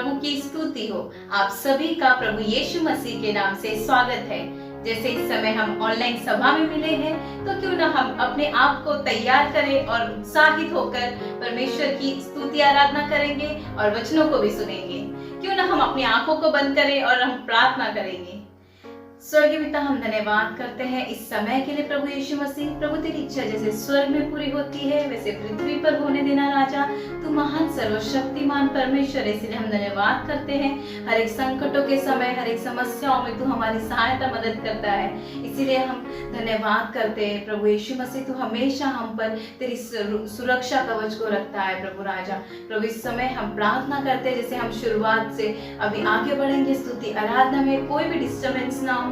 प्रभु की स्तुति हो। आप सभी का प्रभु यीशु मसीह के नाम से स्वागत है। जैसे इस समय हम ऑनलाइन सभा में मिले हैं, तो क्यों ना हम अपने आप को तैयार करें और उत्साहित होकर परमेश्वर की स्तुति आराधना करेंगे और वचनों को भी सुनेंगे। क्यों ना हम अपनी आंखों को बंद करें और हम प्रार्थना करेंगे। स्वर्गीय पिता, हम धन्यवाद करते हैं इस समय के लिए प्रभु यीशु मसीह। प्रभु तेरी इच्छा जैसे स्वर्ग में पूरी होती है वैसे पृथ्वी पर होने देना राजा। तू महान सर्वशक्तिमान परमेश्वर है, इसलिए हम धन्यवाद करते हैं। हर एक संकटों के समय, हर एक समस्याओं में तू हमारी सहायता मदद करता है, इसीलिए हम धन्यवाद करते हैं प्रभु यीशु मसीह। तू हमेशा हम पर तेरी सुरक्षा कवच को रखता है प्रभु राजा। प्रभु इस समय हम प्रार्थना करते हैं, जैसे हम शुरुआत से अभी आगे बढ़ेंगे स्तुति आराधना में, कोई भी डिस्टर्बेंस ना हो।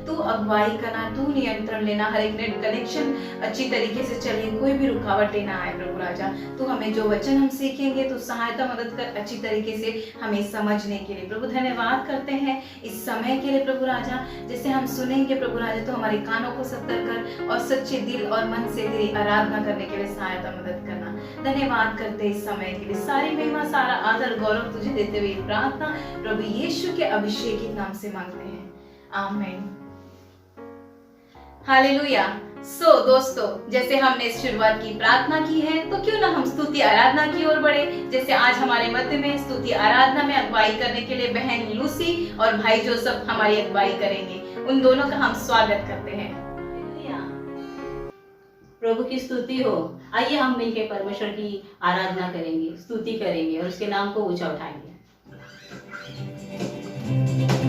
तू अगुवाई करना, तू नियंत्रण लेना, हर एक नेट कनेक्शन अच्छी तरीके से चले, कोई भी रुकावटें ना आए प्रभु राजा। तू हमें जो वचन हम सीखेंगे तो सहायता मदद कर अच्छी तरीके से हमें समझने के लिए प्रभु धन्यवाद करते हैं इस समय के लिए प्रभु राजा। जैसे हम सुनेंगे प्रभु राजा, तो हमारे कानों को सत्तर कर और सच्चे दिल और मन से तेरी आराधना करने के लिए सहायता मदद करना। धन्यवाद करते इस समय के लिए। सारी महिमा, सारा आदर, गौरव तुझे देते हुए प्रार्थना प्रभु यीशु के अभिषेकित नाम से मांगते हैं, आमीन। हालेलुया। सो दोस्तों, जैसे हमने शुरुआत की प्रार्थना की है, तो क्यों ना हम स्तुति आराधना की ओर बढ़े। जैसे आज हमारे मध्य में स्तुति आराधना में अगुवाई करने के लिए बहन लूसी और भाई जोसेफ हमारी अगुवाई करेंगे। उन दोनों का हम स्वागत करते हैं। प्रभु की स्तुति हो। आइए हम मिलकर परमेश्वर की आराधना करेंगे, स्तुति करेंगे और उसके नाम को ऊंचा उठाएंगे। Thank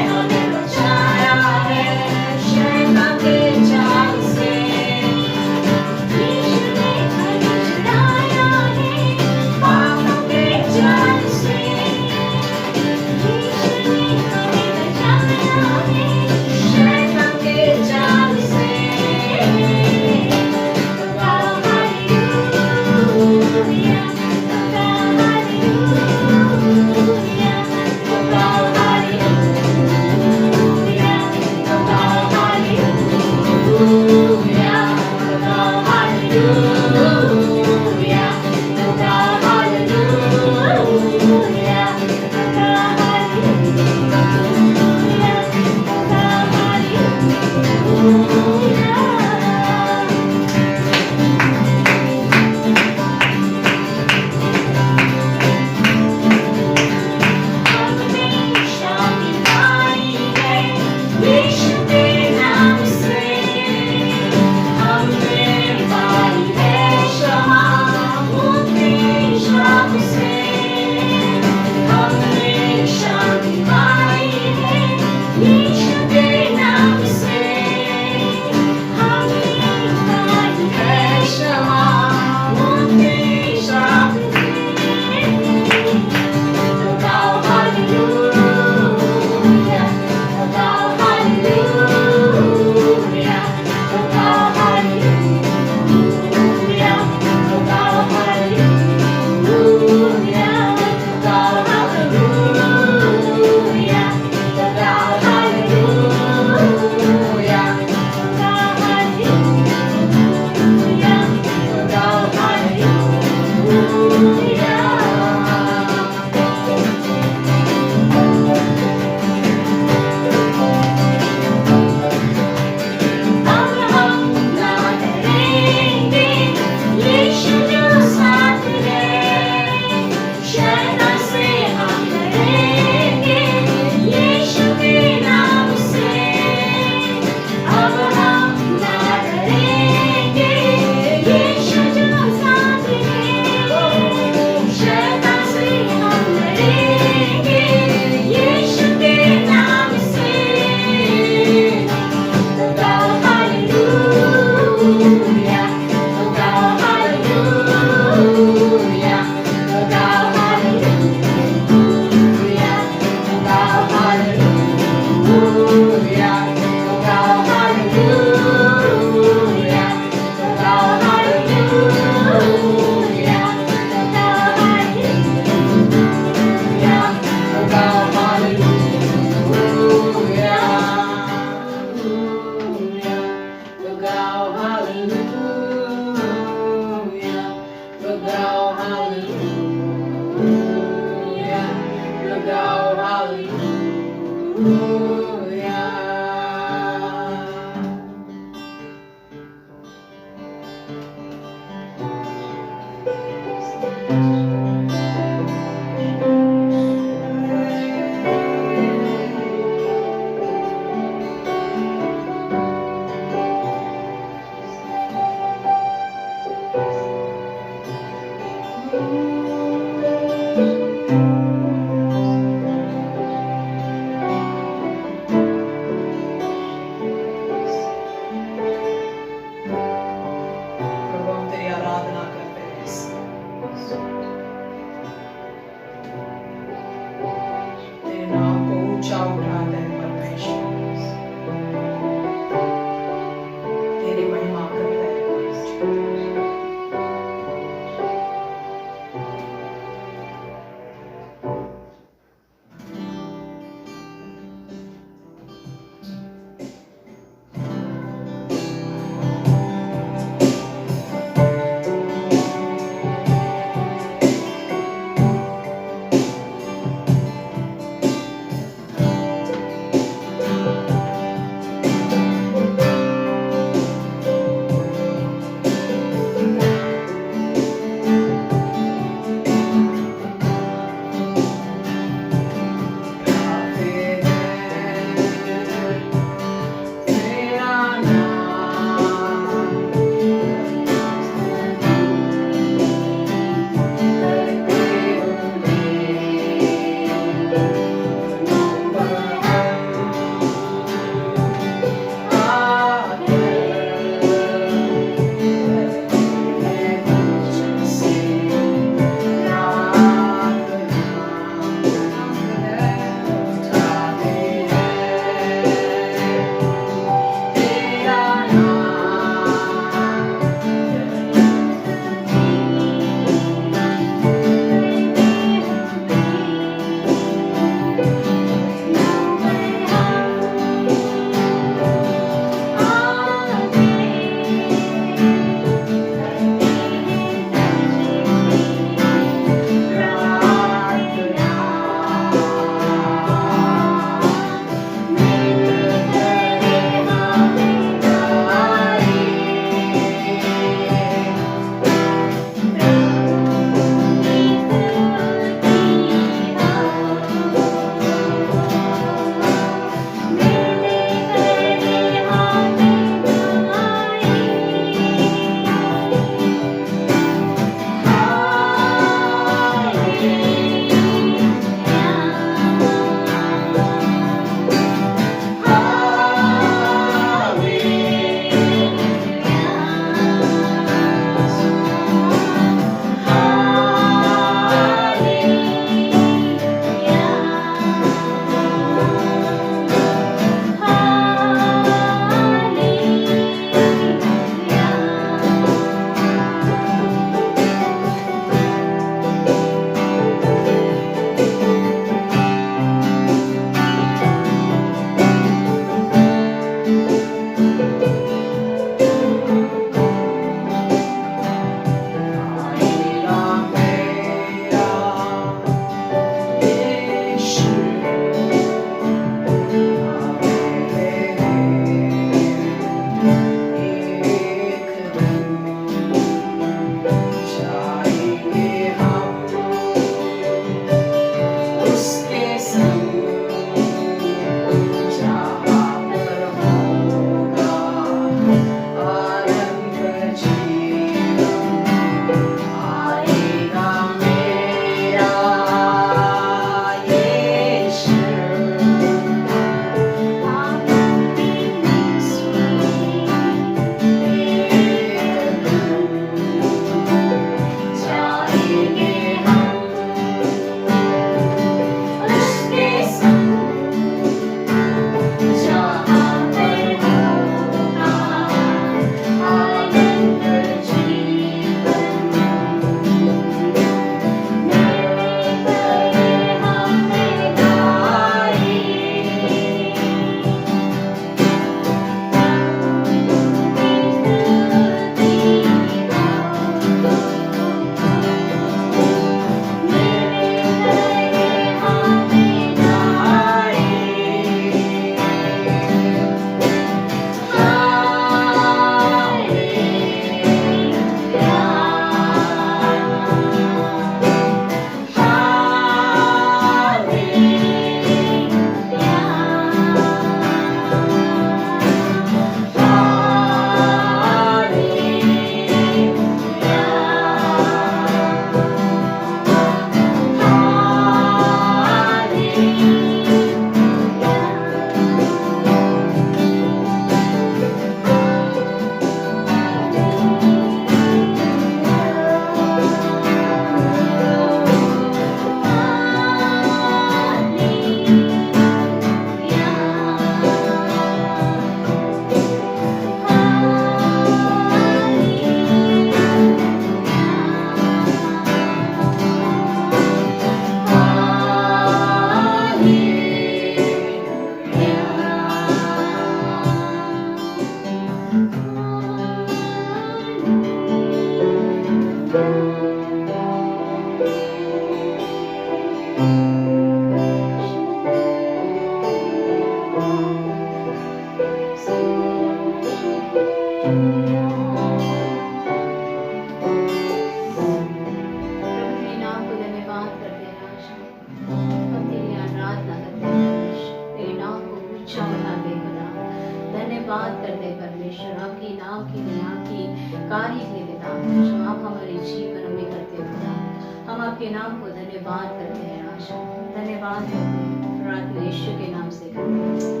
परमेश्वर, आपके नाम के लिए, आपकी कार्य के लिए पिता, जो आप हमारे जीवन में करते हो पिता, हम आपके नाम को धन्यवाद करते हैं राजा, धन्यवाद करते हैं। प्रार्थना यीशु के नाम से करते हैं।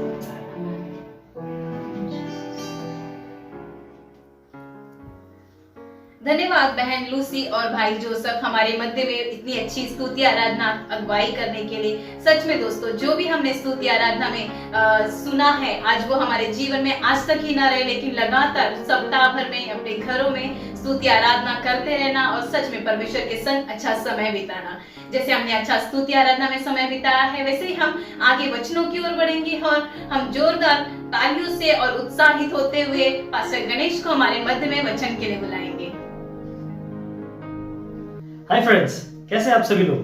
धन्यवाद बहन लूसी और भाई जोसेफ हमारे मध्य में इतनी अच्छी स्तुति आराधना अगुवाई करने के लिए। सच में दोस्तों, जो भी हमने स्तुति आराधना में सुना है, आज वो हमारे जीवन में आज तक ही ना रहे, लेकिन लगातार सप्ताह भर में अपने घरों में स्तुति आराधना करते रहना और सच में परमेश्वर के संग अच्छा समय बिताना। जैसे हमने अच्छा स्तुति आराधना में समय बिताया है, वैसे ही हम आगे वचनों की ओर बढ़ेंगे और हम जोरदार तालियों से और उत्साहित होते हुए पास्टर गणेश को हमारे मध्य में वचन के लिए बुलाएंगे। हाय फ्रेंड्स, कैसे आप सभी लोग?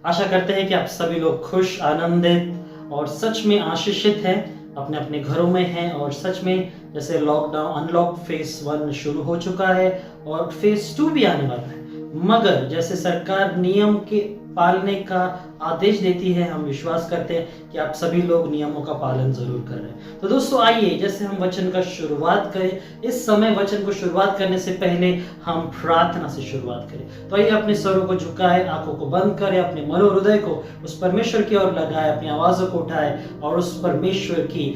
आशा करते हैं कि आप सभी लोग खुश, आनंदित और सच में आशीषित हैं, अपने अपने घरों में हैं। और सच में जैसे लॉकडाउन अनलॉक फेज 1 शुरू हो चुका है और फेज 2 भी आने वाला है, मगर जैसे सरकार नियम के पालने का आदेश देती है, हम विश्वास करते हैं कि आप सभी लोग नियमों का पालन जरूर कर रहे हैं। तो दोस्तों आइए, जैसे हम वचन का शुरुआत करें, इस समय वचन को शुरुआत करने से पहले हम प्रार्थना से शुरुआत करें। तो आइए अपने स्वरों को झुकाए, आंखों को बंद करें, अपने मनो हृदय को उस परमेश्वर की ओर लगाए, अपनी आवाजों को उठाए और उस परमेश्वर की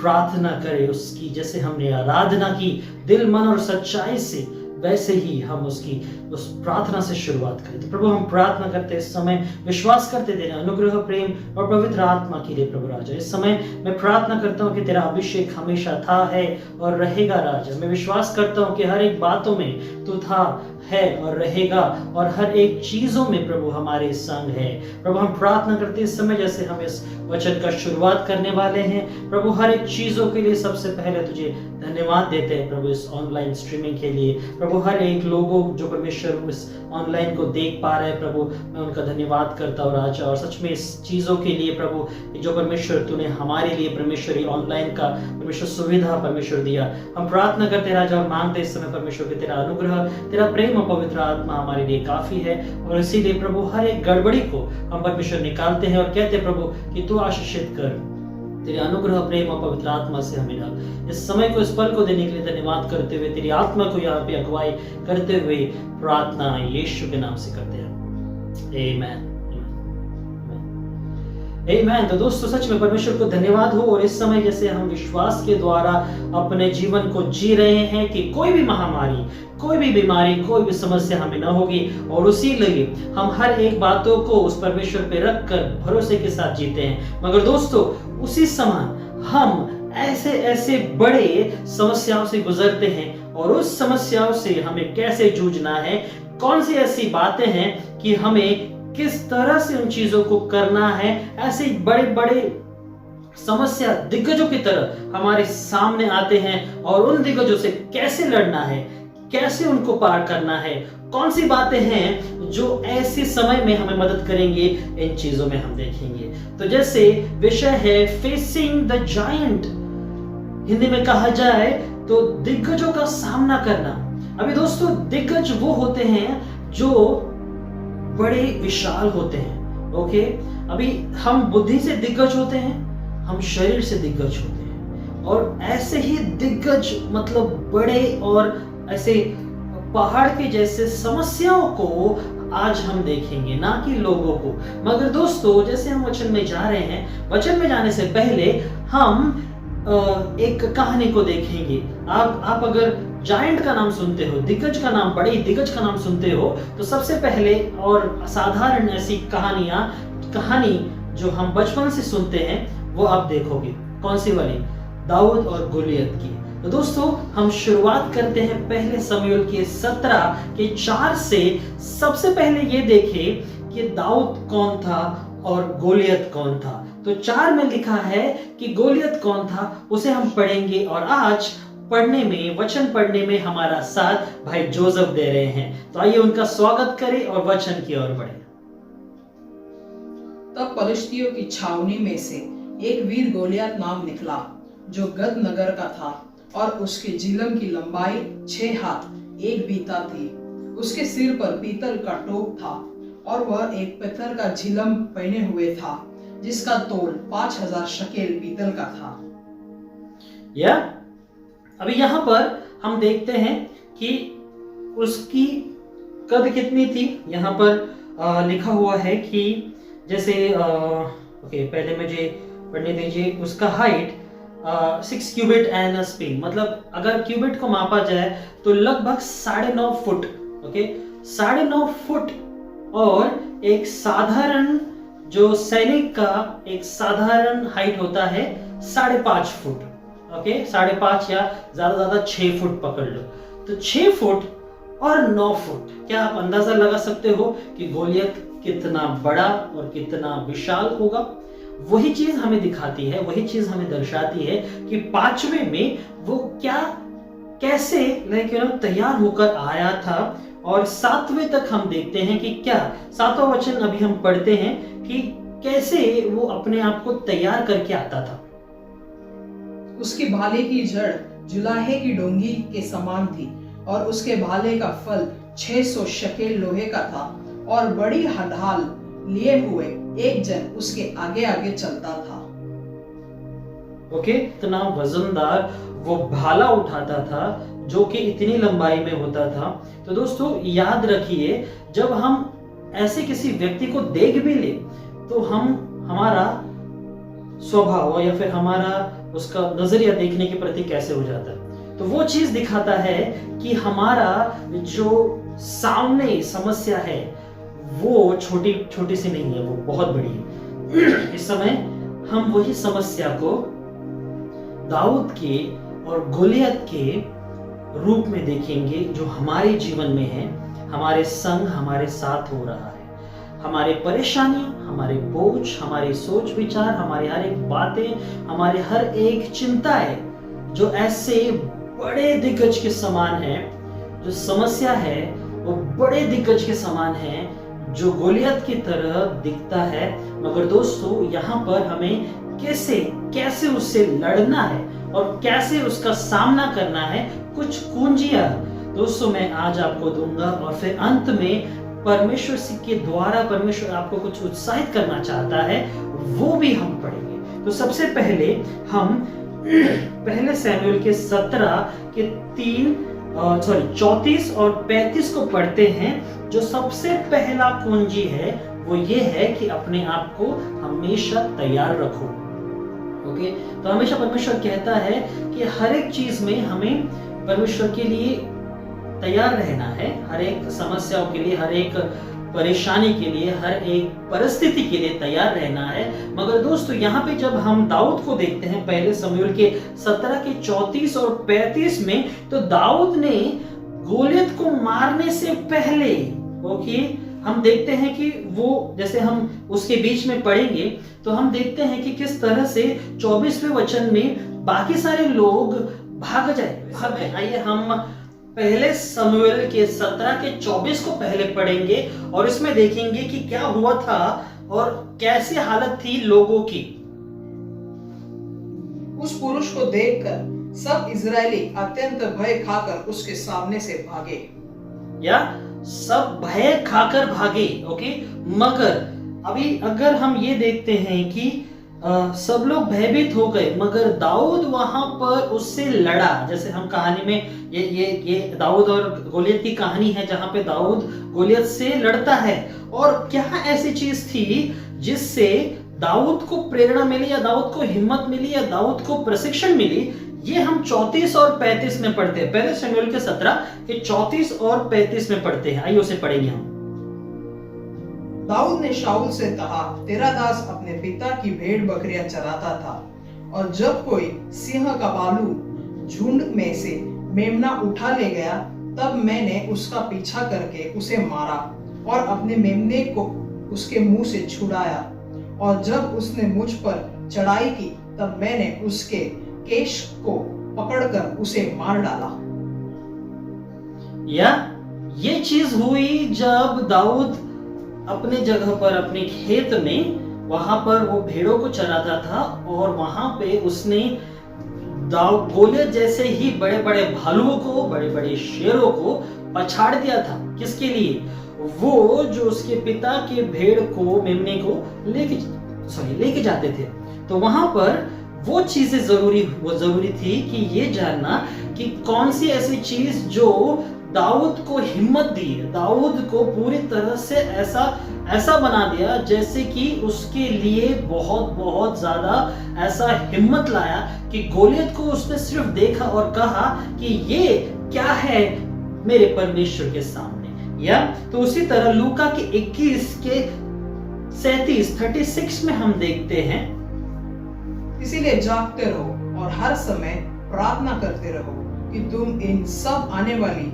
प्रार्थना करें। उसकी जैसे हमने आराधना की दिल, मन और सच्चाई से, वैसे ही हम उसकी उस प्रार्थना से शुरुआत करें। तो प्रभु, हम प्रार्थना करते इस समय विश्वास करते तेरे अनुग्रह, प्रेम और पवित्र आत्मा के लिए। प्रभु राजा, इस समय मैं प्रार्थना करता हूँ कि तेरा अभिषेक हमेशा था, है और रहेगा। राजा, मैं विश्वास करता हूँ कि हर एक बातों में तू था, है और रहेगा, और हर एक चीजों में प्रभु हमारे संग है। प्रभु, हम प्रार्थना करते इस समय जैसे हम इस वचन का शुरुआत करने वाले हैं, प्रभु हर एक चीजों के लिए सबसे पहले तुझे धन्यवाद देते हैं। प्रभु, इस ऑनलाइन स्ट्रीमिंग के लिए, प्रभु हर एक लोगों जो परमेश्वर इस ऑनलाइन को देख पा रहे हैं, प्रभु मैं उनका धन्यवाद करता हूँ राजा। और सच में इस चीजों के लिए प्रभु जो परमेश्वर तूने हमारे लिए परमेश्वरी ऑनलाइन का परमेश्वर सुविधा परमेश्वर दिया, हम प्रार्थना करते राजा और मांगते इस समय परमेश्वर के तेरा अनुग्रह, तेरा प्रेम और पवित्र आत्मा हमारे लिए काफी है। और इसीलिए प्रभु हर एक गड़बड़ी को हम परमेश्वर निकालते हैं और कहते प्रभु कि तू आशीषित कर, तेरे अनुग्रह, प्रेम और पवित्र आत्मा से हमें डाल। इस समय को, इस पल को देने के लिए धन्यवाद करते हुए, तेरी आत्मा को यहाँ पे अगुवाई करते हुए प्रार्थना यीशु के नाम से करते हैं, आमीन। आमीन। तो दोस्तों, सच में परमेश्वर को धन्यवाद हो। और इस समय जैसे हम विश्वास के द्वारा अपने जीवन को जी रहे हैं कि कोई भी महामारी, कोई भी बीमारी, कोई भी समस्या हमें ना होगी, और उसी लिए हम हर एक बातों को उस परमेश्वर पे रख कर भरोसे के साथ जीते हैं। मगर दोस्तों, उसी समय हम ऐसे बड़े समस्याओं से गुजरते हैं, और उस समस्याओं से हमें कैसे जूझना है, कौन सी ऐसी बातें हैं कि हमें किस तरह से उन चीजों को करना है। ऐसे बड़े बड़े समस्या दिग्गजों की तरह हमारे सामने आते हैं, और उन दिग्गजों से कैसे लड़ना है, कैसे उनको पार करना है, कौन सी बातें हैं जो ऐसे समय में हमें मदद करेंगे, इन चीजों में हम देखेंगे। तो जैसे विषय है फेसिंग द जायंट, हिंदी में कहा जाए तो दिग्गजों का सामना करना। अभी दोस्तों, दिग्गज वो होते हैं जो बड़े विशाल होते हैं। ओके, अभी हम बुद्धि से दिग्गज होते हैं, हम शरीर से दिग्गज होते हैं, और ऐसे ही दिग्गज मतलब बड़े और ऐसे पहाड़ के जैसे समस्याओं को आज हम देखेंगे, ना कि लोगों को। मगर दोस्तों, जैसे हम वचन में जा रहे हैं, वचन में जाने से पहले हम एक कहानी को देखेंगे। आप अगर जायंट का नाम सुनते हो, दिग्गज का नाम, बड़े दिग्गज का नाम सुनते हो, तो सबसे पहले और साधारण ऐसी कहानी जो हम बचपन से सुनते हैं, वो आप देखोगे। कौन सी वाली? दाऊद और गोलियत की। तो दोस्तों, हम शुरुआत करते हैं पहले शमूएल के 17 के 4 से। सबसे पहले ये देखें कि दाऊद कौन था और गोलियत कौन था। तो 4 में लिखा है कि गोलियत कौन था, उसे हम पढ़ेंगे। और आज पढ़ने में, वचन पढ़ने में हमारा साथ भाई जोसेफ दे रहे हैं। तो आइए उनका स्वागत करें और वचन की ओर बढ़े। तब पलिश्तियों की छावनी में से एक वीर गोलियत नाम निकला, जो गत नगर का था, और उसके जिलम की लंबाई 6 हाथ 1 बीता थी। उसके सिर पर पीतल का टोप था, और वह एक पत्थर का झिलम पहने हुए था, जिसका तोल 5000 शकेल पीतल का था। अभी यहाँ पर हम देखते हैं कि उसकी कद कितनी थी। यहाँ पर लिखा हुआ है कि जैसे ओके, पहले मुझे पढ़ने दीजिए। उसका height 6 cubit and a span, मतलब अगर क्यूबिट को मापा जाए तो लगभग 9.5 फुट। Okay, 9.5 foot. और एक साधारण जो सैनिक का एक साधारण हाइट होता है 5.5 फुट। ओके, 5.5 या ज्यादा 6 फुट पकड़ लो। तो 6 फुट और 9 फुट, क्या आप अंदाजा लगा सकते हो कि गोलियत कितना बड़ा और कितना विशाल होगा? वही चीज हमें दिखाती है, वही चीज हमें दर्शाती है कि 5वें में वो कैसे तैयार होकर आया था। और 7वें तक हम देखते हैं कि क्या 7वां वचन अभी हम पढ़ते हैं कि कैसे वो अपने आप को तैयार करके आता था। उसकी भाले की जड़ जुलाहे की डोंगी के समान थी और उसके भाले का फल 600 शकेल लोहे का था और बड़ी ढाल लिए हुए एक जन उसके आगे आगे चलता था। ओके, इतना वजनदार वो भाला उठाता था जो कि इतनी लंबाई में होता था। तो दोस्तों याद रखिए, जब हम ऐसे किसी व्यक्ति को देख भी ले तो हमारा स्वभाव या फिर हमारा उसका नजरिया देखने के प्रति कैसे हो जाता है। तो वो चीज दिखाता है कि हमारा जो सामने समस्या है वो छोटी सी नहीं है, वो बहुत बड़ी है। इस समय हम वही समस्या को दाऊद के और गोलियत के रूप में देखेंगे जो हमारे जीवन में है, हमारे संग हमारे साथ हो रहा है। हमारे परेशानियां, हमारे बोझ, हमारे सोच विचार, हमारी हर एक बातें, हमारी हर एक चिंताएं जो ऐसे बड़े दिग्गज के समान है, जो समस्या है वो बड़े दिग्गज के समान है जो गोलियत की तरह दिखता है। मगर दोस्तों यहाँ पर हमें कैसे उससे लड़ना है और कैसे उसका सामना करना है, कुछ कुंजियां दोस्तों मैं आज आपको दूंगा। और फिर अंत में परमेश्वर के द्वारा परमेश्वर आपको कुछ उत्साहित करना चाहता है, वो भी हम पढ़ेंगे। तो सबसे पहले हम पहले सैमुएल के 17 के 34 और 35 को पढ़ते हैं। जो सबसे पहला कुंजी है वो ये है कि अपने आप को हमेशा तैयार रखो। ओके, तो हमेशा परमेश्वर कहता है कि हर एक चीज में हमें परमेश्वर के लिए तैयार रहना है, हर एक समस्याओं के लिए, हर एक परेशानी के लिए, हर एक परिस्थिति के लिए तैयार रहना है। मगर दोस्तों यहाँ पे जब हम दाऊद को देखते हैं पहले शमूएल के 17 के 34 और 35 में, तो दाऊद ने गोलियत को मारने से पहले हम देखते हैं कि वो, जैसे हम उसके बीच में पढ़ेंगे तो हम देखते हैं कि किस तरह से 24वें वचन में बाकी सारे लोग भाग गए। आइए हम पहले शमूएल के 17 के 24 को पहले पढ़ेंगे और इसमें देखेंगे कि क्या हुआ था और कैसी हालत थी लोगों की। उस पुरुष को देखकर सब इजरायली अत्यंत भय खाकर उसके सामने से भागे, या सब भय खाकर भागे। ओके, मगर अभी अगर हम ये देखते हैं कि सब लोग भयभीत हो गए, मगर दाऊद वहां पर उससे लड़ा। जैसे हम कहानी में ये दाऊद और गोलियत की कहानी है जहां पे दाऊद गोलियत से लड़ता है। और क्या ऐसी चीज थी जिससे दाऊद को प्रेरणा मिली या दाऊद को हिम्मत मिली या दाऊद को प्रशिक्षण मिली, ये हम 34 और 35 में पढ़ते हैं। पहले शमूएल के 17 के 34 और 35 में पढ़ते हैं। आइए उसे पढ़ेंगे हम। दाऊद ने शाऊल से कहा, तेरा दास अपने पिता की भेड़ बकरियां चराता था, और जब कोई सिंह का बालू झुंड में से मेमना उठा ले गया, तब मैंने उसका पीछा करके उसे मारा और अपने मेमने को उसके मुंह से छुड़ाया। और जब उसने मुझ पर चढ़ाई की, तब मैंने उसके केश को पकड़कर उसे मार डाला। या ये चीज हुई जब दाऊद अपने जगह पर, अपने खेत में, वहां पर वो भेड़ों को चराता था और वहां पे उसने गोलियत जैसे ही बड़े बड़े भालुओं को, बड़े बड़े शेरों को पछाड़ दिया था। किसके लिए? वो जो उसके पिता के भेड़ को, मेमने को लेके जाते थे। तो वहां पर वो चीजें जरूरी थी कि ये जानना कि कौन सी ऐसी चीज जो दाऊद को हिम्मत दी, दाऊद को पूरी तरह से ऐसा बना दिया जैसे कि उसके लिए बहुत बहुत ज्यादा ऐसा हिम्मत लाया कि गोलियत को उसने सिर्फ देखा और कहा कि ये क्या है मेरे परमेश्वर के सामने। या तो उसी तरह लूका के 21 के 36 में हम देखते हैं, इसीलिए जागते रहो और हर समय प्रार्थना करते रहो कि तुम इन सब आने वाली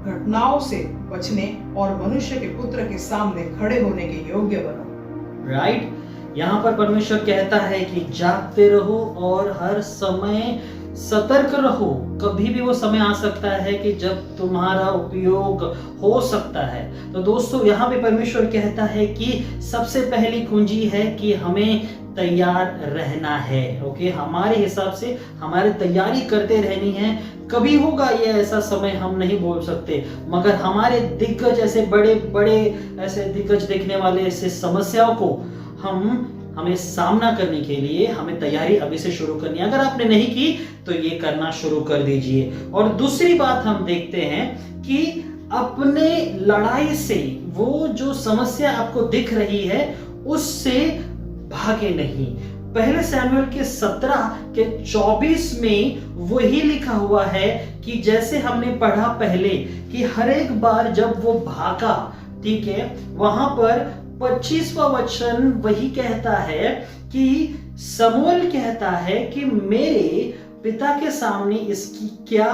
घटनाओं से बचने और मनुष्य के पुत्र के सामने खड़े होने के योग्य बनो। राइट, यहाँ पर परमेश्वर कहता है कि जागते रहो और हर समय सतर्क रहो। कभी भी वो समय आ सकता है कि जब तुम्हारा उपयोग हो सकता है। तो दोस्तों, यहाँ पे परमेश्वर कहता है कि सबसे पहली कुंजी है कि हमें तैयार रहना है। ओके, हमारे हिसाब से हमारी तैयारी करते रहनी है। कभी होगा ये ऐसा समय, हम नहीं बोल सकते, मगर हमारे दिग्गज ऐसे बड़े बड़े ऐसे दिग्गज देखने वाले ऐसे समस्याओं को हमें सामना करने के लिए हमें तैयारी अभी से शुरू करनी है। अगर आपने नहीं की तो ये करना शुरू कर दीजिए। और दूसरी बात हम देखते हैं कि अपने लड़ाई से, वो जो समस्या आपको दिख रही है उससे भागे नहीं। पहले शमूएल के 17 के 24 में वही लिखा हुआ है कि जैसे हमने पढ़ा पहले कि हर एक बार जब वो भागा, ठीक है, वहां पर 25वां वचन वही कहता है कि शमूएल कहता है कि मेरे पिता के सामने इसकी क्या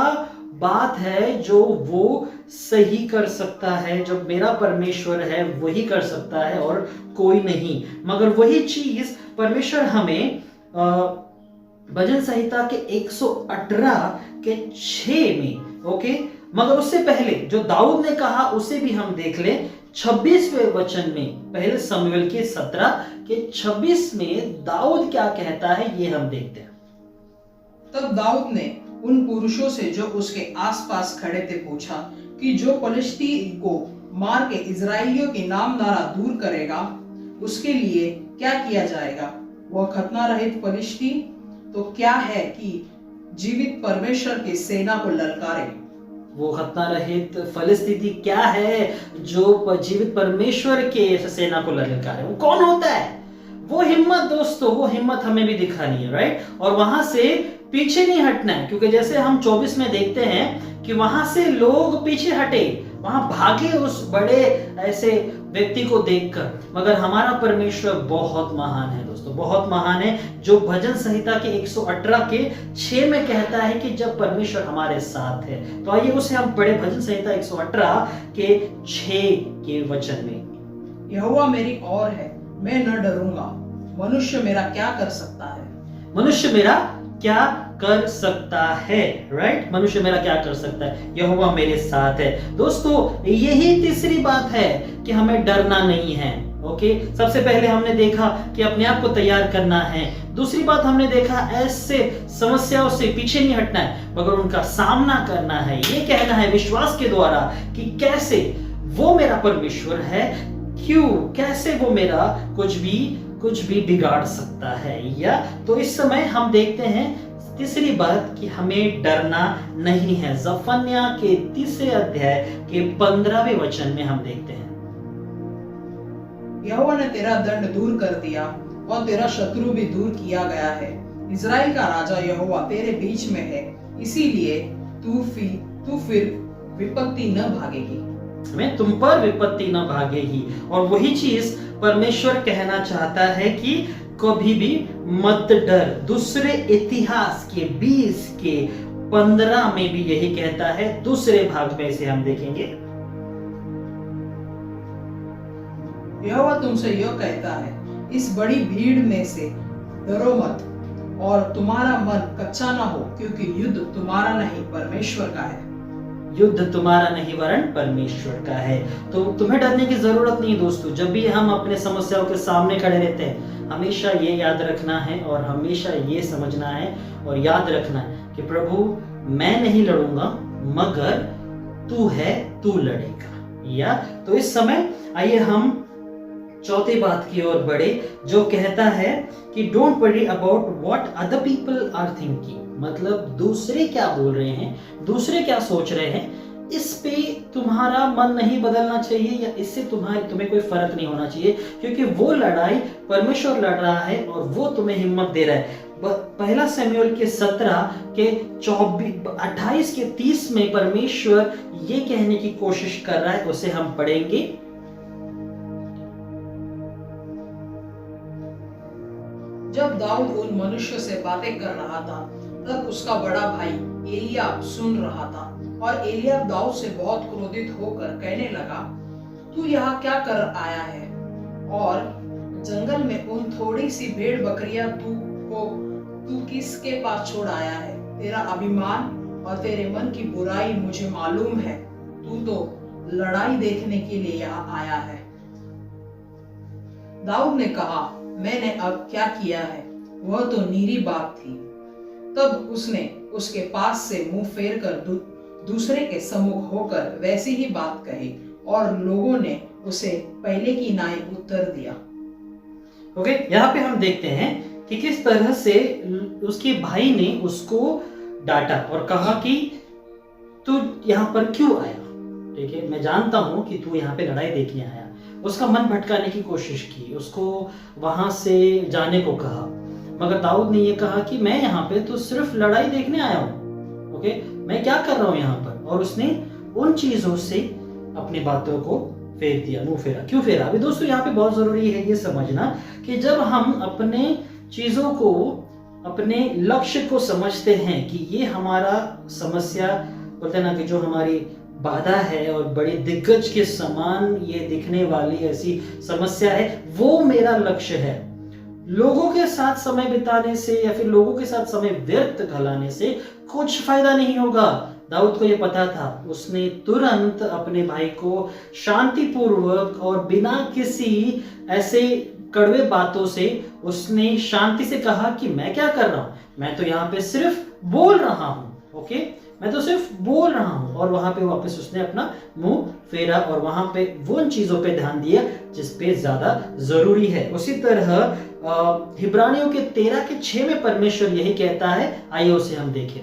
बात है जो वो सही कर सकता है। जब मेरा परमेश्वर है वही कर सकता है और कोई नहीं। मगर वही चीज परमेश्वर हमें भजन संहिता के 118 के 6 में, ओके, मगर उससे पहले जो दाऊद ने कहा उसे भी हम देख लें। 26वें वचन में, पहले शमूएल के 17 के 26 में दाऊद क्या कहता है ये हम देखते हैं। तब दाऊद ने उन पुरुषों से जो उसके आसपास खड़े थे पूछा कि जो फलिश्ती को मार के इजराइलियों की नामधारा दूर करेगा उसके लिए क्या किया जाएगा? वह खतना रहित फलिश्ती तो क्या है कि जीवित परमेश्वर की सेना को ललकारे। वो खतना रहित फलिस्तीनी क्या है जो जीवित परमेश्वर के सेना को ललकारे? वो कौन होता है? वो हिम्मत दोस्तों, वो हिम्मत हमें भी दिखानी है, राइट। और वहां से पीछे नहीं हटना है, क्योंकि जैसे हम 24 में देखते हैं कि वहां से लोग पीछे हटे, वहां भागे उस बड़े ऐसे व्यक्ति को देखकर। मगर हमारा परमेश्वर बहुत महान है दोस्तों, बहुत महान है, जो भजन संहिता के 118 के 6 में कहता है कि जब परमेश्वर हमारे साथ है। तो आइए उसे हम पढ़े, भजन संहिता 118 के 6 के वचन में। यहोवा मेरी ओर है, मैं न डरूंगा। मनुष्य मेरा क्या कर सकता है? मनुष्य मेरा क्या कर सकता है, राइट। मनुष्य मेरा क्या कर सकता है? यहोवा मेरे साथ है। दोस्तों, यही तीसरी बात है कि हमें डरना नहीं है। ओके, सबसे पहले हमने देखा कि अपने आप को तैयार करना है। दूसरी बात हमने देखा ऐसे समस्याओं से पीछे नहीं हटना है, मगर उनका सामना करना है। ये कहना है विश्वास के द्वारा कि कैसे वो मेरा परमेश्वर है, क्यों, कैसे वो मेरा कुछ भी बिगाड़ सकता है। या तो इस समय हम देखते हैं तीसरी बात कि हमें डरना नहीं है। जफन्या के 3 अध्याय के 15वें वचन में हम देखते हैं, यहोवा ने तेरा दंड दूर कर दिया और तेरा शत्रु भी दूर किया गया है। इजराइल का राजा यहोवा तेरे बीच में है, इसीलिए तू फिर विपत्ति न भागेगी। हमें तुम पर विपत्ति न भागेगी। और वही चीज परमेश्वर कहना चाहता है कि कभी भी मत डर। दूसरे इतिहास के 20 के 15 में भी यही कहता है। दूसरे भाग में इसे हम देखेंगे। यहोवा तुमसे यह कहता है, इस बड़ी भीड़ में से डरो मत और तुम्हारा मन कच्चा ना हो, क्योंकि युद्ध तुम्हारा नहीं परमेश्वर का है। युद्ध तुम्हारा नहीं वरन परमेश्वर का है। तो तुम्हें डरने की जरूरत नहीं दोस्तों। जब भी हम अपने समस्याओं के सामने खड़े रहते हैं, हमेशा ये याद रखना है और हमेशा ये समझना है और याद रखना है कि प्रभु मैं नहीं लड़ूंगा, मगर तू है, तू लड़ेगा। या तो इस समय आइए हम चौथी बात की ओर बढ़े, जो कहता है कि don't worry about what other people are thinking. मतलब दूसरे क्या बोल रहे हैं, दूसरे क्या सोच रहे हैं, इस पे तुम्हारा मन नहीं बदलना चाहिए या इससे तुम्हें कोई फर्क नहीं होना चाहिए, क्योंकि वो लड़ाई परमेश्वर लड़ रहा है और वो तुम्हें हिम्मत दे रहा है। पहला शमूएल के 17 के 28 के 30 में परमेश्वर ये कहने की कोशिश कर रहा है, उसे हम पढ़ेंगे। जब दाऊद उन मनुष्य से बातें कर रहा था, तब उसका बड़ा भाई एलियाब सुन रहा था, और एलियाब दाऊद से बहुत क्रोधित होकर कहने लगा, तू यहाँ क्या कर आया है? और जंगल में उन थोड़ी सी भेड़ बकरियां तू किसके पास छोड़ आया है? तेरा अभिमान और तेरे मन की बुराई मुझे मालूम है। तू तो लड़ाई देखने के लिए यहाँ आया है। दाऊद ने कहा, मैंने अब क्या किया है? वह तो नीरी बात थी। तब उसने उसके पास से मुंह फेर कर दूसरे के सम्मुख होकर वैसी ही बात कही, और लोगों ने उसे पहले की नाई उत्तर दिया। ओके, यहाँ पे हम देखते हैं कि किस तरह से उसके भाई ने उसको डांटा और कहा कि तू यहाँ पर क्यों आया? ठीक है, मैं जानता हूं कि तू यहाँ पे लड़ाई देखने आया। उसका मन भटकाने की कोशिश की, उसको वहां से जाने को कहा, मगर दाऊद ने ये कहा कि मैं यहाँ पे तो सिर्फ लड़ाई देखने आया हूँ। ओके, मैं क्या कर रहा हूँ यहाँ पर? और उसने उन चीजों से अपनी बातों को फेर दिया, मुंह फेरा। क्यों फेरा? अभी दोस्तों यहाँ पे बहुत जरूरी है ये समझना कि जब हम अपने चीजों को, अपने लक्ष्य को समझते हैं कि ये हमारा समस्या बोलते हैं ना, कि जो हमारी बाधा है और बड़ी दिग्गज के समान ये दिखने वाली ऐसी समस्या है, वो मेरा लक्ष्य है। लोगों के साथ समय बिताने से या फिर लोगों के साथ समय व्यर्थ घलाने से कुछ फायदा नहीं होगा। दाऊद को ये पता था। उसने तुरंत अपने भाई को शांतिपूर्वक और बिना किसी ऐसे कड़वे बातों से उसने शांति से कहा कि मैं क्या कर रहा हूं, मैं तो यहाँ पे सिर्फ बोल रहा हूं। ओके, मैं तो सिर्फ बोल रहा हूं। और वहां पे वापस उसने अपना मुंह फेरा और वहां पे वो उन चीजों पे ध्यान दिया जिस पे ज्यादा जरूरी है। उसी तरह हिब्रानियों के 13 के 6 में परमेश्वर यही कहता है, आइए उसे हम देखें।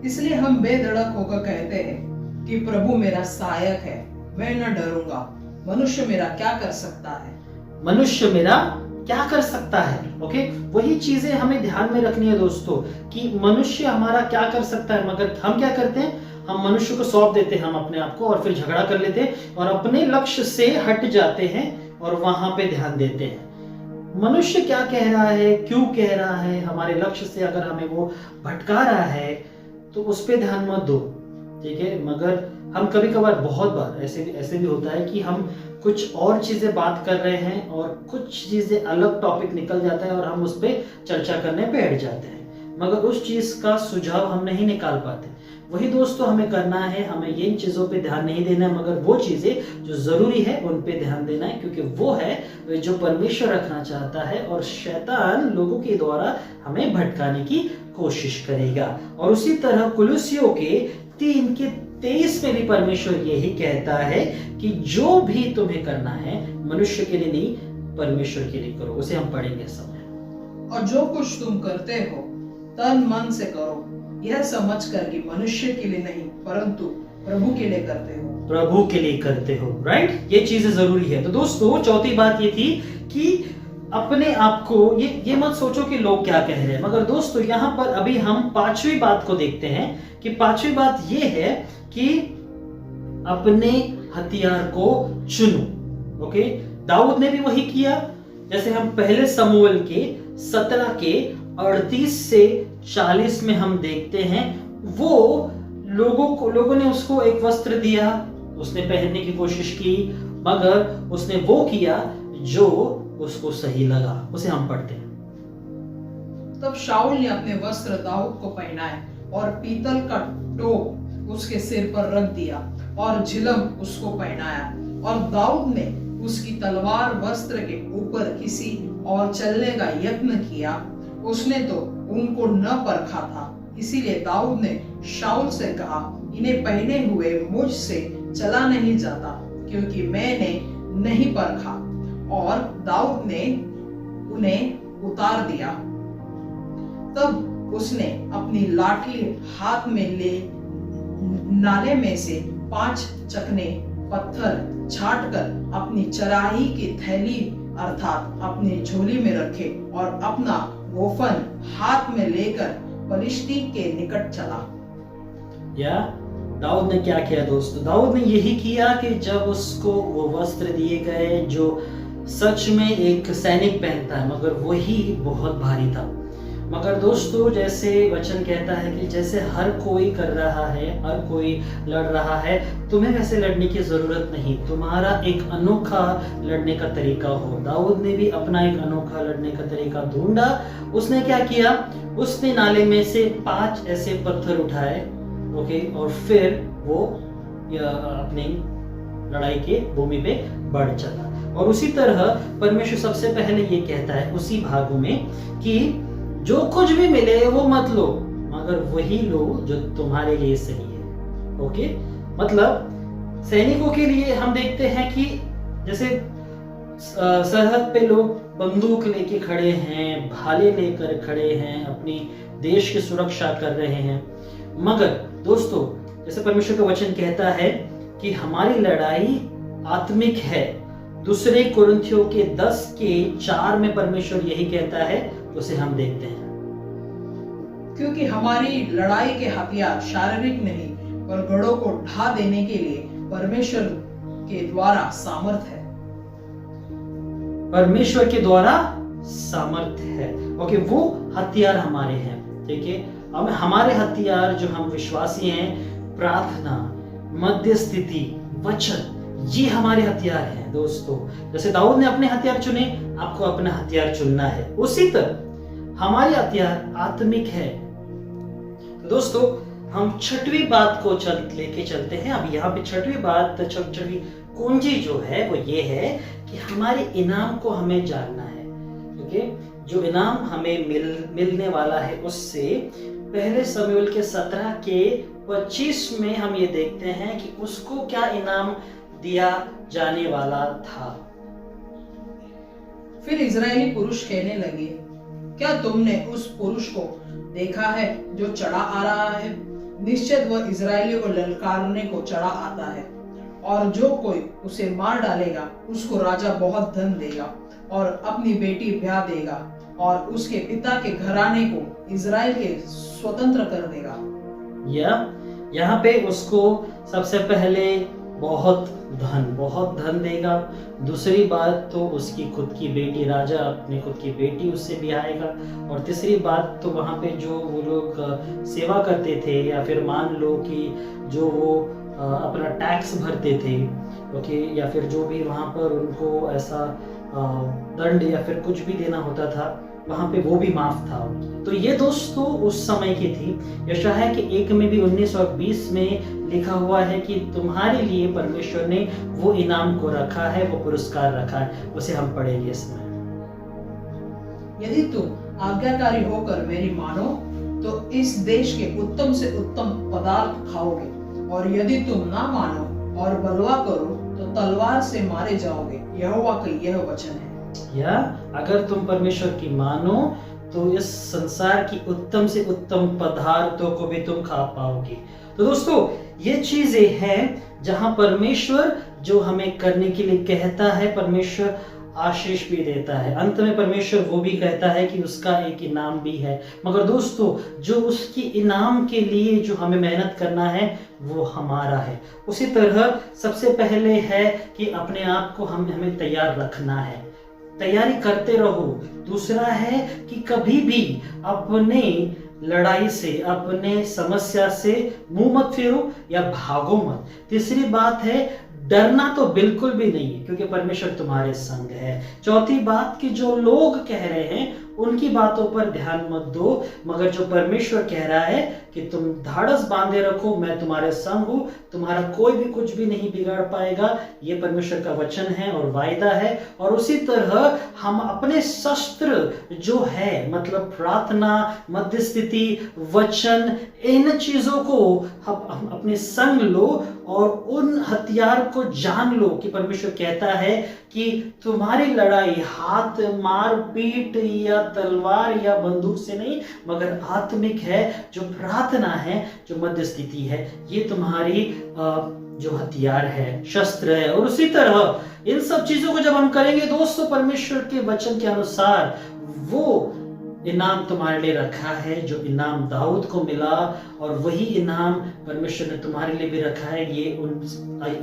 इसलिए हम बेधड़क होकर कहते हैं कि प्रभु मेरा सहायक है, मैं न डरूंगा। मनुष्य मेरा क्या कर सकता है? मनुष्य मेरा क्या कर सकता है? ओके, वही चीजें हमें ध्यान में रखनी है दोस्तों, कि मनुष्य हमारा क्या कर सकता है। मगर हम क्या करते हैं, हम मनुष्य को सौंप देते हैं हम अपने आप को, और फिर झगड़ा कर लेते हैं और अपने लक्ष्य से हट जाते हैं और वहां पे ध्यान देते हैं। मनुष्य क्या कह रहा है, क्यों कह रहा है, हमारे लक्ष्य से अगर हमें वो भटका रहा है तो उस पे ध्यान मत दो। ठीक है, मगर हम कभी कभार, बहुत बार ऐसे भी होता है कि हम कुछ और चीजें बात कर रहे हैं और कुछ चीजें अलग टॉपिक निकल जाता है और हम उस पर चर्चा करने बैठ जाते हैं, मगर उस चीज का सुझाव हम नहीं निकाल पाते। वही दोस्तों हमें करना है, हमें इन चीजों पे ध्यान नहीं देना है, मगर वो चीजें जो जरूरी है उन पे ध्यान देना है, क्योंकि वो है जो परमेश्वर रखना चाहता है और शैतान लोगों के द्वारा हमें भटकाने की कोशिश करेगा। और उसी तरह कुलुस्सियों के 3 के 23 में भी परमेश्वर यही कहता है कि जो भी तुम्हें करना है मनुष्य के लिए नहीं, परमेश्वर के लिए करो। उसे हम पढ़ेंगे समय। और जो कुछ तुम करते हो तन मन से करो, यह समझकर कि मनुष्य के लिए नहीं परंतु प्रभु के लिए करते हो। प्रभु के लिए करते हो, राइट? ये चीजें जरूरी है। तो दोस्तों चौथी बात ये थी कि अपने आप को ये मत सोचो कि लोग क्या कह रहे हैं, मगर दोस्तों यहाँ पर अभी हम 5वीं बात को देखते हैं कि 5वीं बात ये है कि अपने हथियार को चुनो। ओके, दाऊद ने भी वही किया, जैसे हम पहले शमूएल के 17 के 38 से 40 में हम देखते हैं। वो लोगों ने उसको एक वस्त्र दिया, उसने पहनने की कोशिश की, मगर उसने वो किया जो उसको सही लगा। उसे हम पढ़ते हैं। तब शाऊल ने अपने वस्त्र दाऊद को पहनाए और पीतल का टोप उसके सिर पर रख दिया और झिलम उसको पहनाया, और दाऊद ने उसकी तलवार वस्त्र के ऊपर किसी और चलने का यत्न किया। उसने तो उनको न परखा था, इसीलिए दाऊद ने शाऊल से कहा, इन्हें पहने हुए मुझसे चला नहीं जाता, क्योंकि मैंने नहीं परखा। और दाऊद ने उन्हें उतार दिया। तब उसने अपनी लाठी हाथ में ले नाले में से 5 चकने पत्थर छांटकर अपनी चराही की थैली अर्थात अपनी झोली में रखे और अपना गोफन हाथ में लेकर पलिश्ती के निकट चला। या दाऊद ने क्या किया दोस्तों? दाऊद ने यही किया कि जब उसको वो वस्त्र दिए गए जो सच में एक सैनिक पहनता है, मगर वही बहुत भारी था। मगर दोस्तों, जैसे वचन कहता है कि जैसे हर कोई कर रहा है, हर कोई लड़ रहा है, तुम्हें वैसे लड़ने की जरूरत नहीं। तुम्हारा एक अनोखा लड़ने का तरीका हो। दाऊद ने भी अपना एक अनोखा लड़ने का तरीका ढूंढा। उसने क्या किया? उसने नाले में से 5 ऐसे पत्थर उठाए, ओके, और फिर वो अपनी लड़ाई के भूमि पे बढ़ चला। और उसी तरह परमेश्वर सबसे पहले ये कहता है उसी भागों में कि जो कुछ भी मिले वो मत लो, मगर वही लो जो तुम्हारे लिए सही है। ओके, मतलब सैनिकों के लिए हम देखते हैं कि जैसे सरहद पे लोग बंदूक लेके खड़े हैं, भाले लेकर खड़े हैं, अपनी देश की सुरक्षा कर रहे हैं। मगर दोस्तों, जैसे परमेश्वर का वचन कहता है कि हमारी लड़ाई आत्मिक है। दूसरे कुरिन्थियों के 10:4 में परमेश्वर यही कहता है, उसे हम देखते हैं। क्योंकि हमारी लड़ाई के हथियार शारीरिक नहीं, पर गढ़ों को ढा देने के लिए परमेश्वर के द्वारा सामर्थ है। परमेश्वर के द्वारा सामर्थ है। ओके, वो हथियार हमारे हैं। ठीक है, अब हमारे हथियार जो हम विश्वासी हैं, प्रार्थना, मध्य स्थिति, वचन, ये हमारे हथियार हैं दोस्तों। जैसे दाऊद ने अपने हथियार चुने, आपको अपना हथियार चुनना है। उसी तरह हमारे हथियार आत्मिक है। तो दोस्तों, हम 6वीं बात को लेके चलते हैं। अब यहाँ पे 6वीं बात, 6वीं कुंजी जो है वो ये है कि हमारे इनाम को हमें जानना है। ओके, जो इनाम हमें मिलने वाला है उससे पहले शमूएल के 17:25 में हम ये देखते हैं कि उसको क्या इनाम दिया जाने वाला था। फिर इजरायली पुरुष कहने लगे, क्या तुमने उस पुरुष को देखा है जो चढ़ा आ रहा है? निश्चित वह इजरायलियों को ललकारने को चढ़ा आता है, और जो कोई उसे मार डालेगा उसको राजा बहुत धन देगा और अपनी बेटी ब्याह देगा और उसके पिता के घराने को इजराइल के स्वतंत्र कर देगा। यहाँ पे उसको सबसे पहले बहुत धन देगा। दूसरी बात तो उसकी खुद की बेटी, राजा अपनी खुद की बेटी उससे ब्याहेगा। और तीसरी बात तो वहाँ पे जो वो लोग सेवा करते थे, या फिर मान लो कि जो वो अपना टैक्स भरते थे, ओके, या फिर जो भी वहाँ पर उनको ऐसा दंड या फिर कुछ भी देना होता था, वहाँ पे वो भी माफ था। तो ये दोस्तों उस समय की थी। यशायाह के 1 में भी 19 और 20 में लिखा हुआ है कि तुम्हारे लिए परमेश्वर ने वो इनाम को रखा है, वो पुरस्कार रखा है। उसे हम पढ़ेंगे इसमें। यदि तुम आज्ञाकारी होकर मेरी मानो तो इस देश के उत्तम से उत्तम पदार्थ खाओगे, और यदि तुम ना मानो और बलवा करो तो तलवार से मारे जाओगे। यहोवा का यह वचन है। या अगर तुम परमेश्वर की मानो तो इस संसार की उत्तम से उत्तम पदार्थों को भी तुम खा पाओगे। तो दोस्तों, ये चीजें हैं जहां परमेश्वर जो हमें करने के लिए कहता है, परमेश्वर आशीष भी देता है। अंत में परमेश्वर वो भी कहता है कि उसका एक इनाम भी है। मगर दोस्तों, जो उसकी इनाम के लिए जो हमें मेहनत करना है वो हमारा है। उसी तरह सबसे पहले है कि अपने आप को हमें तैयार रखना है, तैयारी करते रहो। दूसरा है कि कभी भी अपने लड़ाई से, अपने समस्या से मुंह मत फेरो या भागो मत। तीसरी बात है, डरना तो बिल्कुल भी नहीं है, क्योंकि परमेश्वर तुम्हारे संग है। चौथी बात कि जो लोग कह रहे हैं उनकी बातों पर ध्यान मत दो, मगर जो परमेश्वर कह रहा है कि तुम धाड़स बांधे रखो, मैं तुम्हारे संग हूं, तुम्हारा कोई भी कुछ भी नहीं बिगाड़ पाएगा, ये परमेश्वर का वचन है और वायदा है। और उसी तरह हम अपने शस्त्र जो है, मतलब प्रार्थना, मध्यस्थिति, वचन, इन चीजों को हम अपने संग लो और उन हथियार को जान लो कि परमेश्वर कहता है कि तुम्हारी लड़ाई हाथ, मार पीट या तलवार या बंदूक से नहीं, मगर आत्मिक है, जो प्रार्थना है, जो मध्यस्थिति है, ये तुम्हारी जो हथियार है, शस्त्र है। और उसी तरह इन सब चीजों को जब हम करेंगे दोस्तों, परमेश्वर के वचन के अनुसार वो इनाम तुम्हारे लिए रखा है जो इनाम दाऊद को मिला, और वही इनाम परमेश्वर ने तुम्हारे लिए भी रखा है। ये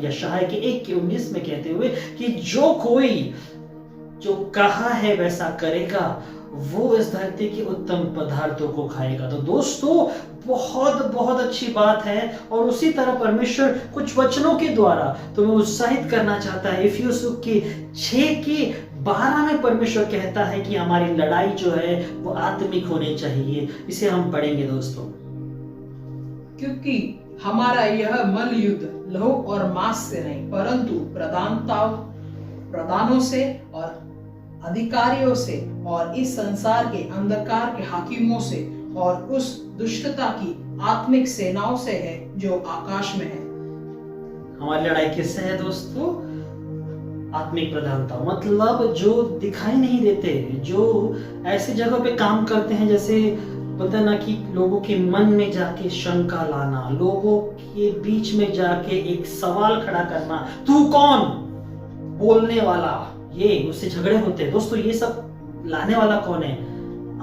यशायाह के 1:19 में कहते हुए कि जो कोई जो कहा है वैसा करेगा, वो इस धरती के उत्तम पदार्थों को खाएगा। तो दोस्तों बहुत बहुत अच्छी बात है। और उसी तरह परमेश्वर कुछ वचनों के द्वारा तुम्हें उत्साहित करना चाहता है। इफिसियों के 6:12 में परमेश्वर कहता है कि हमारी लड़ाई जो है वो आत्मिक होनी चाहिए। इसे हम पढ़ेंगे दोस्तों। क्योंकि हमारा यह मल युद्ध लहू और मांस से नहीं, परंतु प्रधानों से और अधिकारियों से और इस संसार के अंधकार के हाकिमों से और उस दुष्टता की आत्मिक सेनाओं से है जो आकाश में है। हमारी लड़ाई किससे है दोस्तों? आत्मिक प्रधानता, मतलब जो दिखाई नहीं देते, जो ऐसी जगह पे काम करते हैं, जैसे पता ना कि लोगों के मन में जाके शंका लाना, लोगों के बीच में जाके एक सवाल खड़ा करना, तू कौन? बोलने वाला, ये उससे झगड़े होते हैं दोस्तों। ये सब लाने वाला कौन है?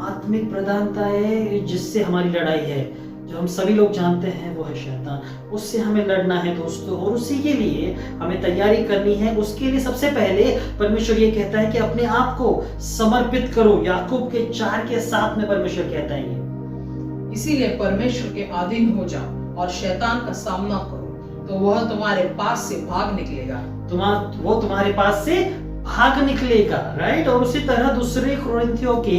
आत्मिक प्रधानता है, जिससे हमारी लड़ाई है, जो हम सभी लोग जानते हैं, वो है शैतान। उससे हमें लड़ना है दोस्तों, और उसी के लिए हमें तैयारी करनी है। उसके लिए सबसे पहले परमेश्वर ये कहता है कि अपने आप को समर्पित करो। याकूब के 4:7 में परमेश्वर कहता है ये। इसीलिए परमेश्वर के अधीन हो जाओ और शैतान का सामना करो, तो वह तुम्हारे पास से भाग निकलेगा। वो तुम्हारे पास से भाग निकलेगा, राइट। और उसी तरह दूसरे कुरिन्थियों के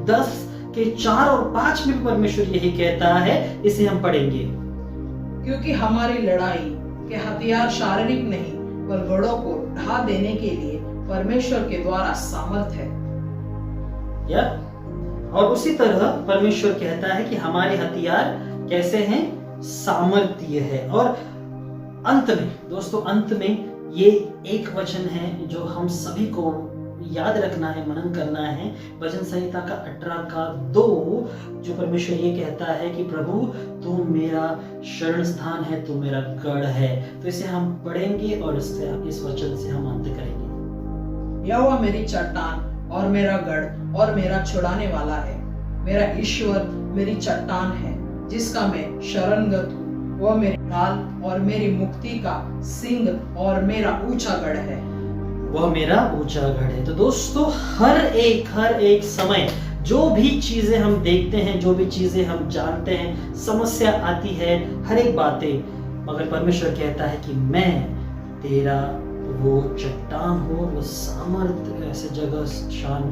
10:4 और 5 में भी परमेश्वर यही कहता है। इसे हम पढ़ेंगे। क्योंकि हमारी लड़ाई के हथियार शारीरिक नहीं, पर गढ़ों को ढा देने के लिए परमेश्वर के द्वारा सामर्थ है। और उसी तरह परमेश्वर कहता है कि हमारे हथियार कैसे हैं? सामर्थ्य है। और अंत में दोस्तों, अंत में ये एक वचन है जो हम सभी को याद रखना है, मनन करना है। भजन संहिता का 18:2, जो परमेश्वर ये कहता है कि प्रभु तू मेरा शरण स्थान है, तू मेरा गढ़ है। तो इसे हम पढ़ेंगे और इस वचन से हम अंत करेंगे। यहोवा मेरी चट्टान और मेरा गढ़ और मेरा छुड़ाने वाला है, मेरा ईश्वर मेरी चट्टान है, जिसका मैं शरणगत हूँ। वह मेरी ढाल और मेरी मुक्ति का सिंह और मेरा ऊंचा गढ़ है। वह मेरा ऊंचा गढ़ है। तो दोस्तों हर एक समय जो भी चीजें हम देखते हैं, जो भी चीजें हम जानते हैं, समस्या आती है, हर एक बातें, मगर परमेश्वर कहता है कि मैं तेरा वो चट्टान हो, वो सामर्थ ऐसे जगह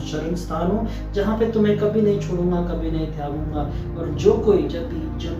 शरण स्थान हो जहाँ पे तुम्हें कभी नहीं छोड़ूंगा, कभी नहीं त्यागूंगा। और जो कोई जब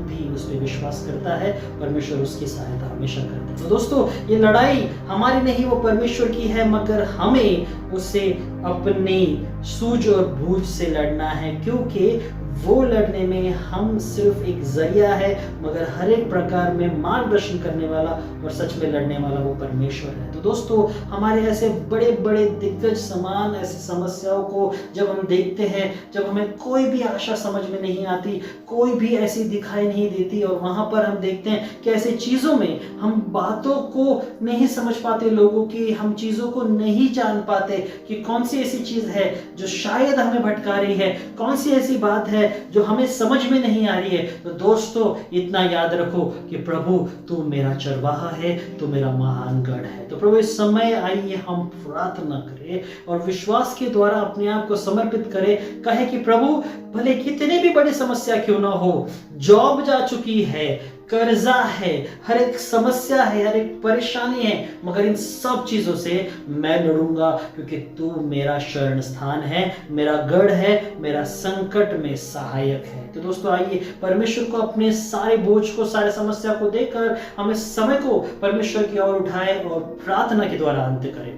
भी उस पर विश्वास करता है, परमेश्वर उसकी सहायता हमेशा करता है। तो दोस्तों ये लड़ाई हमारी नहीं, वो परमेश्वर की है, मगर हमें उसे अपनी सूझ और बूझ से लड़ना है, क्योंकि वो लड़ने में हम सिर्फ एक जरिया है, मगर हर एक प्रकार में मार्गदर्शन करने वाला और सच में लड़ने वाला वो परमेश्वर है। तो दोस्तों हमारे ऐसे बड़े बड़े दिग्गज समान ऐसी समस्याओं को जब हम देखते हैं, जब हमें कोई भी आशा समझ में नहीं आती, कोई भी ऐसी दिखाई नहीं देती, और वहां पर हम देखते हैं कि ऐसी चीजों में हम बातों को नहीं समझ पाते, लोगों की हम चीजों को नहीं जान पाते कि कौन सी ऐसी चीज है जो शायद हमें भटका रही है, कौन सी ऐसी बात है जो हमें समझ में नहीं आ रही है। तो दोस्तों इतना याद रखो कि प्रभु तू मेरा चरवाहा है, तू मेरा महान गढ़ है। तो प्रभु इस समय आइए हम प्रार्थना करें और विश्वास के द्वारा अपने आप को समर्पित करें। कहे कि प्रभु भले कितनी भी बड़ी समस्या क्यों ना हो, जॉब जा चुकी है, कर्जा है, हर एक समस्या है, हर एक परेशानी है, मगर इन सब चीजों से मैं लड़ूंगा क्योंकि तू मेरा शरण स्थान है, मेरा गढ़ है, मेरा संकट में सहायक है। तो दोस्तों आइए परमेश्वर को अपने सारे बोझ को, सारे समस्या को देकर हम इस समय को परमेश्वर की ओर उठाए और प्रार्थना के द्वारा अंत करें।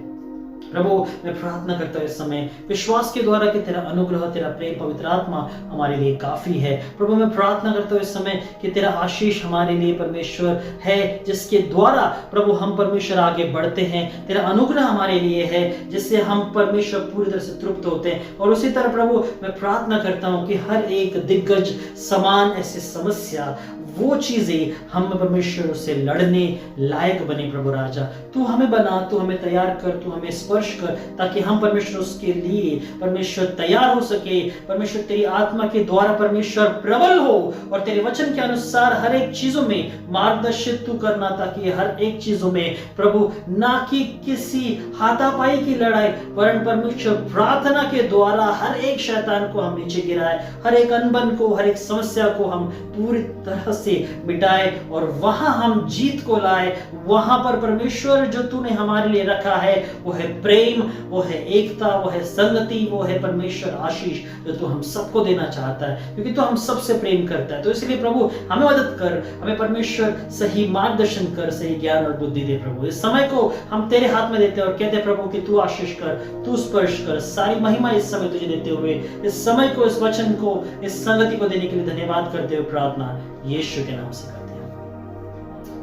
प्रभु मैं प्रार्थना करता हूँ इस समय विश्वास के द्वारा कि तेरा अनुग्रह, तेरा प्रेम, पवित्र आत्मा हमारे लिए काफी है। प्रभु मैं प्रार्थना करता हूँ इस समय कि तेरा आशीष हमारे लिए परमेश्वर है, जिसके द्वारा प्रभु हम परमेश्वर आगे बढ़ते हैं। तेरा अनुग्रह हमारे लिए है जिससे हम परमेश्वर पूरी तरह से तृप्त होते हैं। और उसी तरह प्रभु मैं प्रार्थना करता हूँ कि हर एक दिग्गज समान ऐसी समस्या, वो चीजें हम परमेश्वर से लड़ने लायक बने। प्रभु राजा तू हमें बना, तू हमें तैयार कर, तू हमें स्पर्श कर, ताकि हम परमेश्वर उसके लिए परमेश्वर तैयार हो सके। परमेश्वर तेरी आत्मा के द्वारा परमेश्वर प्रबल हो और तेरे वचन के अनुसार हर एक चीजों में मार्गदर्शित तू करना, ताकि हर एक चीजों में प्रभु ना कि किसी हाथापाई की लड़ाई, वरन परमेश्वर प्रार्थना के द्वारा हर एक शैतान को हम नीचे गिराए, हर एक अनबन को, हर एक समस्या को हम पूरी तरह से मिटाए और वहां हम जीत को लाए। वहां पर परमेश्वर जो तूने हमारे लिए रखा है वो है प्रेम, वो है एकता, वो है संगति, वो है परमेश्वर आशीष जो तू हम सबको देना चाहता है, क्योंकि तू हम सबसे प्रेम करता है। तो इसलिए प्रभु हमें मदद कर, हमें परमेश्वर सही मार्गदर्शन कर, सही ज्ञान और बुद्धि दे। प्रभु इस समय को हम तेरे हाथ में देते हैं और कहते हैं प्रभु कि तू आशीष कर, तू स्पर्श कर। सारी महिमा इस समय तुझे देते हुए इस समय को, इस वचन को, इस संगति को देने के लिए धन्यवाद करते हुए प्रार्थना यीशु के नाम से करते हैं।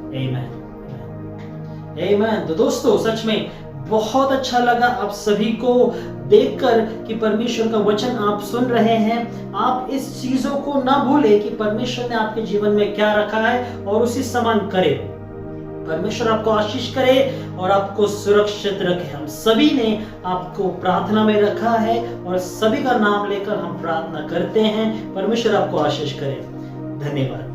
आमीन। आमीन। तो दोस्तों सच में बहुत अच्छा लगा आप सभी को देखकर कि परमेश्वर का वचन आप सुन रहे हैं। आप इस चीजों को ना भूले कि परमेश्वर ने आपके जीवन में क्या रखा है और उसी समान करे। परमेश्वर आपको आशीष करे और आपको सुरक्षित रखे। हम सभी ने आपको प्रार्थना में रखा है और सभी का नाम लेकर हम प्रार्थना करते हैं। परमेश्वर आपको आशीष करे। धन्यवाद।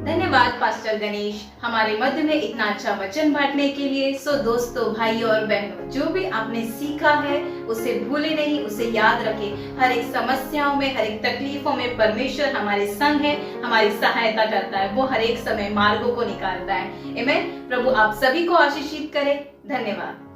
धन्यवाद पास्टर गणेश हमारे मध्य में इतना अच्छा वचन बांटने के लिए। सो दोस्तों, भाइयों और बहनों, जो भी आपने सीखा है उसे भूले नहीं, उसे याद रखें। हर एक समस्याओं में, हर एक तकलीफों में परमेश्वर हमारे संग है, हमारी सहायता करता है। वो हर एक समय मार्गों को निकालता है। आमीन। प्रभु आप सभी को आशीषित करे। धन्यवाद।